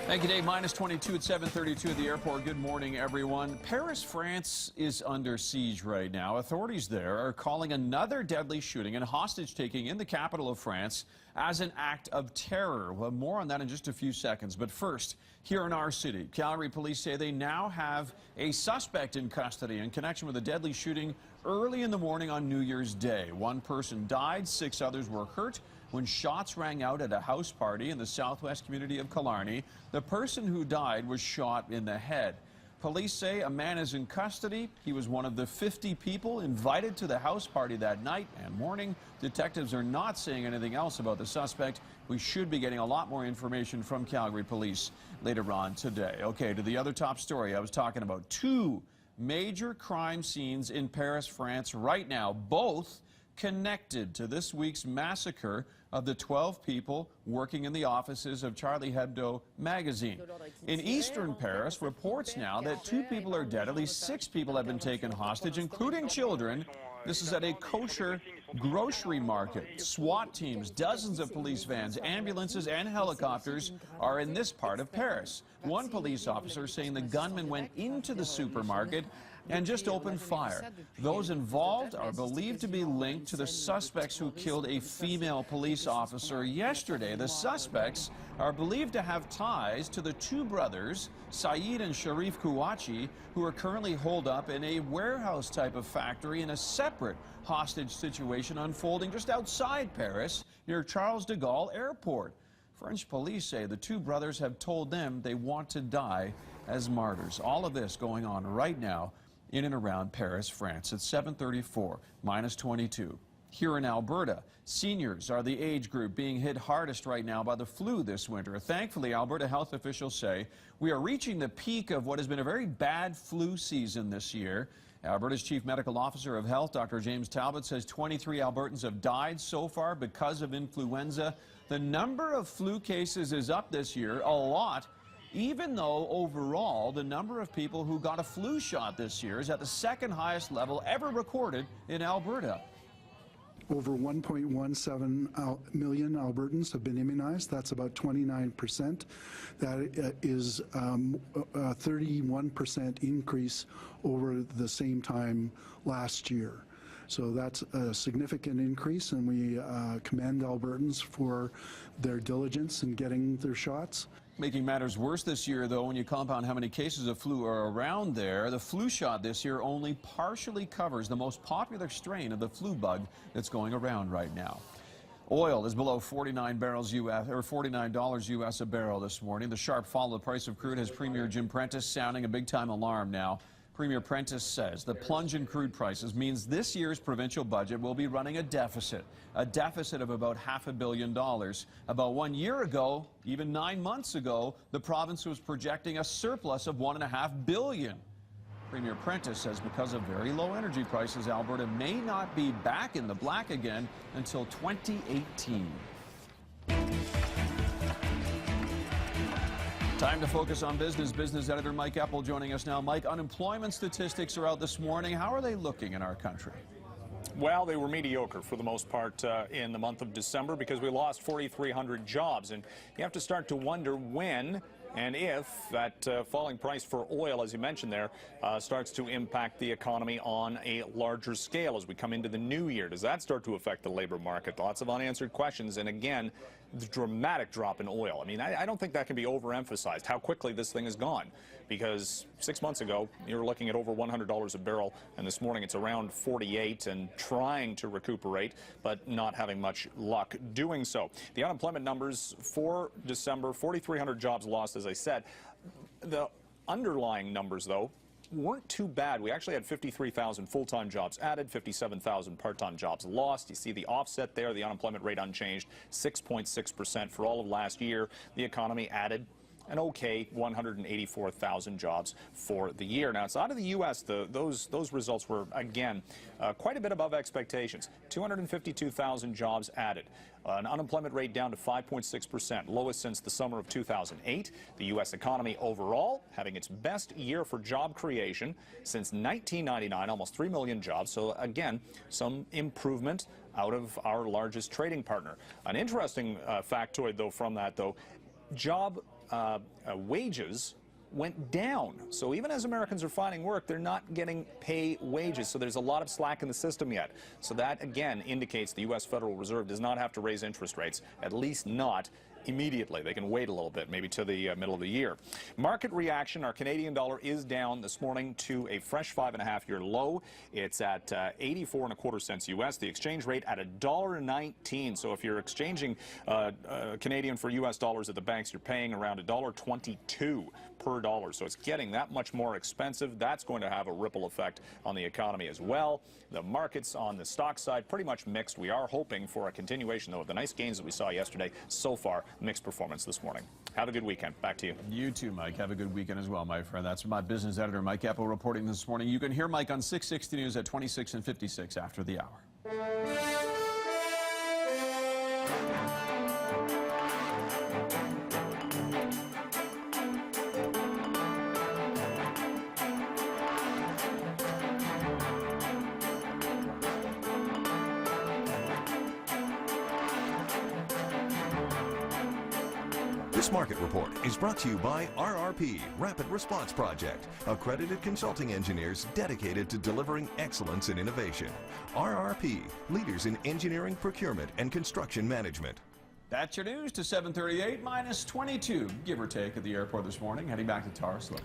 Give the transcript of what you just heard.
Thank you, Dave. Minus 22 at 7:32 at the airport. Good morning, everyone. Paris, France is under siege right now. Authorities there are calling another deadly shooting and hostage-taking in the capital of France as an act of terror. Well, more on that in just a few seconds. But first, here in our city, Calgary police say they now have a suspect in custody in connection with a deadly shooting early in the morning on New Year's Day. One person died, 6 others were hurt when shots rang out at a house party in the southwest community of Killarney. The person who died was shot in the head. Police say a man is in custody. He was one of the 50 people invited to the house party that night and morning. Detectives are not saying anything else about the suspect. We should be getting a lot more information from Calgary police later on today. Okay, to the other top story I was talking about. 2 major crime scenes in Paris, France right now, both connected to this week's massacre of the 12 people working in the offices of Charlie Hebdo magazine. In eastern Paris, reports now that 2 people are dead. At least 6 people have been taken hostage, including children. This is at a kosher grocery market. SWAT teams, dozens of police vans, ambulances, and helicopters are in this part of Paris. One police officer saying the gunman went into the supermarket and just opened fire. Those involved are believed to be linked to the suspects who killed a female police officer yesterday. The suspects are believed to have ties to the 2 brothers, Saeed and Sharif Kouachi, who are currently holed up in a warehouse type of factory in a separate hostage situation unfolding just outside Paris near Charles de Gaulle Airport. French police say the 2 brothers have told them they want to die as martyrs. All of this going on right now in and around Paris, France. It's 7:34, minus 22. Here in Alberta, seniors are the age group being hit hardest right now by the flu this winter. Thankfully, Alberta health officials say we are reaching the peak of what has been a very bad flu season this year. Alberta's Chief Medical Officer of Health, Dr. James Talbot, says 23 Albertans have died so far because of influenza. The number of flu cases is up this year, a lot, even though overall the number of people who got a flu shot this year is at the 2nd highest level ever recorded in Alberta. Over 1.17 million Albertans have been immunized. That's about 29%. That is a 31% increase over the same time last year. So that's a significant increase, and we commend Albertans for their diligence in getting their shots. Making matters worse this year, though, when you compound how many cases of flu are around there, the flu shot this year only partially covers the most popular strain of the flu bug that's going around right now. Oil is below $49 US a barrel this morning. The sharp fall of the price of crude has Premier Jim Prentice sounding a big-time alarm now. Premier Prentice says the plunge in crude prices means this year's provincial budget will be running a deficit of about $500 million. About 1 year ago, even 9 months ago, the province was projecting a surplus of $1.5 billion. Premier Prentice says because of very low energy prices, Alberta may not be back in the black again until 2018. Time to focus on business. Business editor Mike Epple joining us now. Mike, unemployment statistics are out this morning. How are they looking in our country? Well, they were mediocre for the most part in the month of December because we lost 4,300 jobs. And you have to start to wonder when and if that falling price for oil, as you mentioned there, starts to impact the economy on a larger scale as we come into the new year. Does that start to affect the labor market? Lots of unanswered questions. And again, the dramatic drop in oil. I mean, I don't think that can be overemphasized, how quickly this thing is gone. Because 6 months ago, you were looking at over $100 a barrel, and this morning it's around 48 and trying to recuperate, but not having much luck doing so. The unemployment numbers for December, 4,300 jobs lost, as I said. The underlying numbers, though, weren't too bad. We actually had 53,000 full-time jobs added, 57,000 part-time jobs lost. You see the offset there, the unemployment rate unchanged, 6.6% for all of last year. The economy added an okay 184,000 jobs for the year. Now, outside of the U.S., those results were, again, quite a bit above expectations. 252,000 jobs added. An unemployment rate down to 5.6%, lowest since the summer of 2008. The U.S. economy overall having its best year for job creation since 1999, almost 3 million jobs. So, again, some improvement out of our largest trading partner. An interesting factoid, though, from that, though, job wages went down. So even as Americans are finding work, they're not getting pay wages. So there's a lot of slack in the system yet. So that, again, indicates the U.S. Federal Reserve does not have to raise interest rates, at least not immediately. They can wait a little bit, maybe to the middle of the year. Market reaction, our Canadian dollar is down this morning to a fresh 5.5-year low. It's at 84.25 cents U.S. The exchange rate at $1.19. So if you're exchanging Canadian for U.S. dollars at the banks, you're paying around $1.22 per dollar. So it's getting that much more expensive. That's going to have a ripple effect on the economy as well. The markets on the stock side pretty much mixed. We are hoping for a continuation, though, of the nice gains that we saw yesterday. So far, mixed performance this morning. Have a good weekend. Back to you. You too, Mike. Have a good weekend as well, my friend. That's my business editor, Mike Epple, reporting this morning. You can hear Mike on 660 News at 26 and 56 after the hour. This market report is brought to you by RRP, Rapid Response Project, accredited consulting engineers dedicated to delivering excellence in innovation. RRP, leaders in engineering, procurement, and construction management. That's your news to 7:38 minus 22, give or take, at the airport this morning. Heading back to Tarsla.